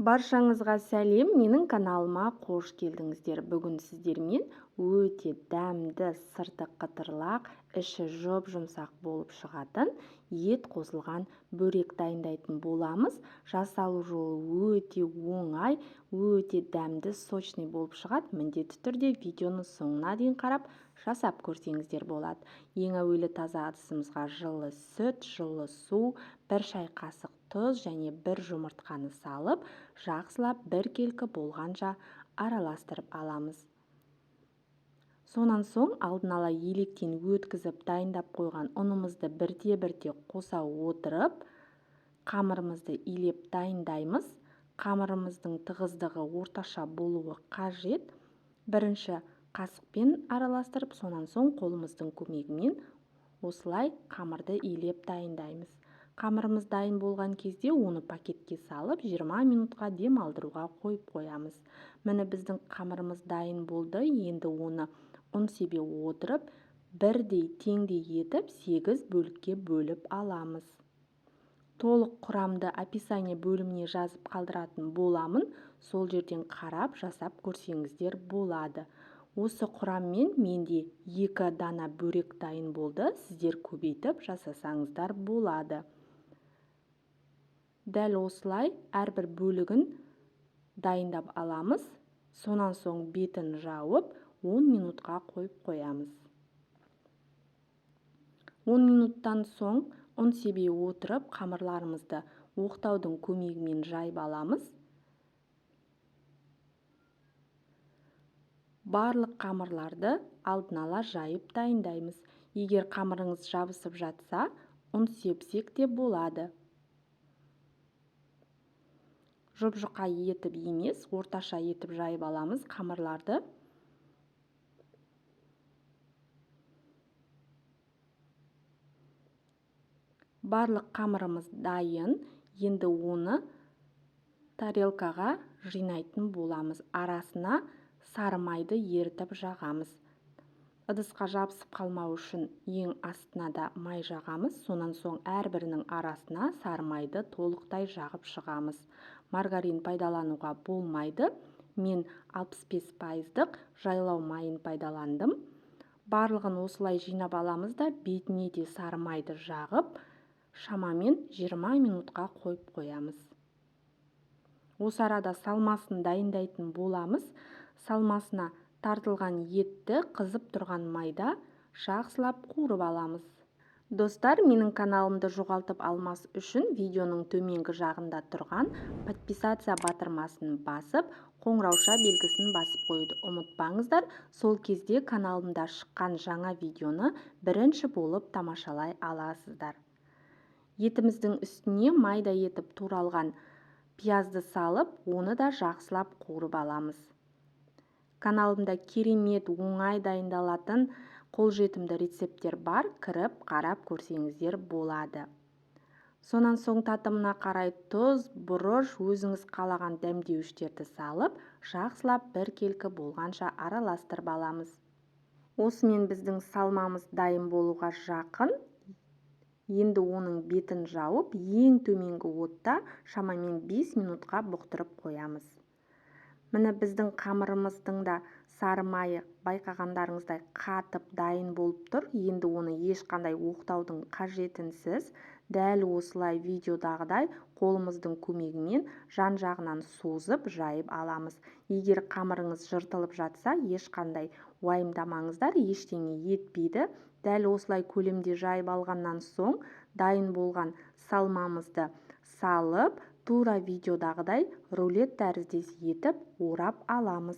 Баршаңызға сәлем, менің каналыма қош келдіңіздер. Бүгін сіздермен өте дәмді, сырты қытырлақ, іші жұп-жұмсақ болып шығатын ет қосылған бөрек дайындайтын боламыз. Жасалу жолы өте оңай, өте дәмді, сочный болып шығады. Міндетті түрде видеоны соңына дейін қарап жасап көрсеңіздер болады. Ең әуелі таза ыдысымызға жылы сүт, жылы су, 1 шай қасық тұз және 1 жұмыртқаны салып, жақсылап біркелкі болғанша араластырып аламыз. Сонан соң алдын ала електен өткізіп дайындап қойған ұнымызды бірте-бірте қоса отырып, қамырымызды илеп дайындаймыз. Қамырымыздың тығыздығы орташа болуы қажет. Бірінші қасықпен араластырып, сонан соң қолымыздың көмегімен осылай қамырды илеп дайындаймыз. Қамырымыз дайын болған кезде оны пакетке салып 20 минутқа демалдыруға қойып қоямыз. Міне біздің қамырымыз дайын болды. Енді оны ұн себе отырып, бірдей теңдей етіп 8 бөлікке бөліп аламыз. Толық құрамды описание бөліміне жазып қалдыратын боламын. Сол жерден қарап жасап көрсеңіздер болады. Осы құраммен менде 2 дана бөрек дайын болды. Сіздер көбейтіп жасасаңыздар болады. Дәл осылай әрбір бөлігін дайындап аламыз. Сонан соң бетін жауып 10 минутқа қойып қоямыз. 10 минуттан соң ұн себе отырып қамырларымызды оқтаудың көмегімен жайып аламыз. Барлық қамырларды алдын ала жайып дайындаймыз. Егер қамырыңыз жабысып жатса, ұн сепсек те болады. Жұп-жұқа етіп емес, орташа етіп жайып аламыз қамырларды. Барлық қамырымыз дайын. Енді оны тарелкаға жинайтын боламыз. Арасына сары майды ерітіп жағамыз. Ыдысқа жабысып қалмау үшін ең астына да май жағамыз. Сонан соң әрбірінің арасына сары майды толықтай жағып шығамыз. Маргарин пайдалануға болмайды. Мен 65% жайлау майын пайдаландым. Барлығын осылай жинап аламыз да бетіне де сары майды жағып, шамамен 20 минутқа қойып қоямыз. Осы арада салмасын дайындайтын боламыз. Салмасына тартылған етті қызып тұрған майда жақсылап қуырып аламыз. Достар, менің каналымды жоғалтып алмас үшін видеоның төменгі жағында тұрған подписаться батырмасын басып, қоңырауша белгісін басып қоюды ұмытпаңыздар. Сол кезде каналымда шыққан жаңа видеоны бірінші болып тамашалай аласыздар. Етіміздің үстіне майда етіп туралған пиязды салып, оны да жақсылап қуырып аламыз. Каналымда керемет оңай дайындалатын қолжетімді рецепттер бар, кіріп қарап көрсеңіздер болады. Сонан соң татымына қарай тұз, бұрыш, өзіңіз қалаған дәмдеуіштерді салып, жақсылап біркелкі болғанша араластырып аламыз. Осымен біздің салмамыз дайын болуға жақын. Енді оның бетін жауып, ең төменгі отта шамамен 5 минутқа бұқтырып қоямыз. Міне біздің қамырымыздың да сары майы байқағандарыңыздай қатып дайын болып тұр. Енді оны ешқандай оқтаудың қажетінсіз, дәл осылай видеодағыдай қолымыздың көмегімен жан-жағынан созып жайып аламыз. Егер қамырыңыз жыртылып жатса, ешқандай уайымдамаңыздар, ештеңе етпейді. Дәл осылай көлемде жайып алғаннан соң дайын болған салмамызды салып, тура видеодағыдай рулет тәріздес етіп орап аламыз.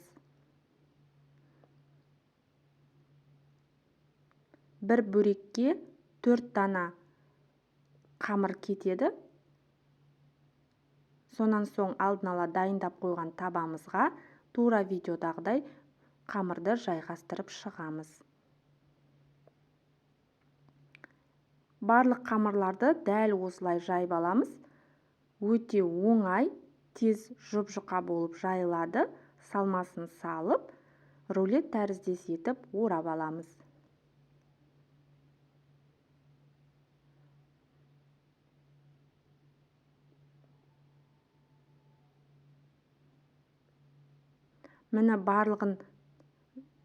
Бір бөрекке 4 дана қамыр кетеді. Сонан соң алдын ала дайындап қойған табамызға тура видеодағыдай қамырды жайғастырып шығамыз. Барлық қамырларды дәл осылай жайып аламыз. Өте оңай, тез жұп-жұқа болып жайылады. Салмасын салып, рулет тәріздес етіп орап аламыз. Міне барлығын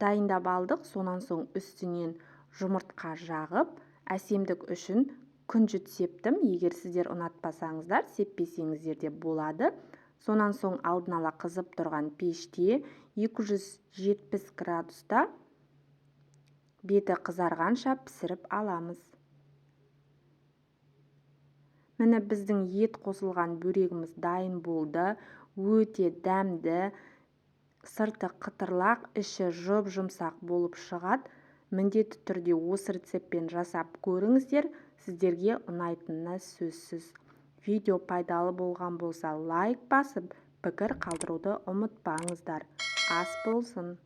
дайындап алдық. Сонан соң үстінен жұмыртқа жағып, әсемдік үшін күнжіт септім. Егер сіздер ұнатпасаңыздар, сеппесеңіздер де болады. Сонан соң алдын ала қызып тұрған пеште 270 градуста беті қызарғанша пісіріп аламыз. Міне біздің ет қосылған бөрегіміз дайын болды. Өте дәмді, сырты қытырлақ, іші жұп-жұмсақ болып шығады. Міндетті түрде осы рецептпен жасап көріңіздер, сіздерге ұнайтынына сөзсіз. Видео пайдалы болған болса, лайк басып, пікір қалдыруды ұмытпаңыздар. Ас болсын!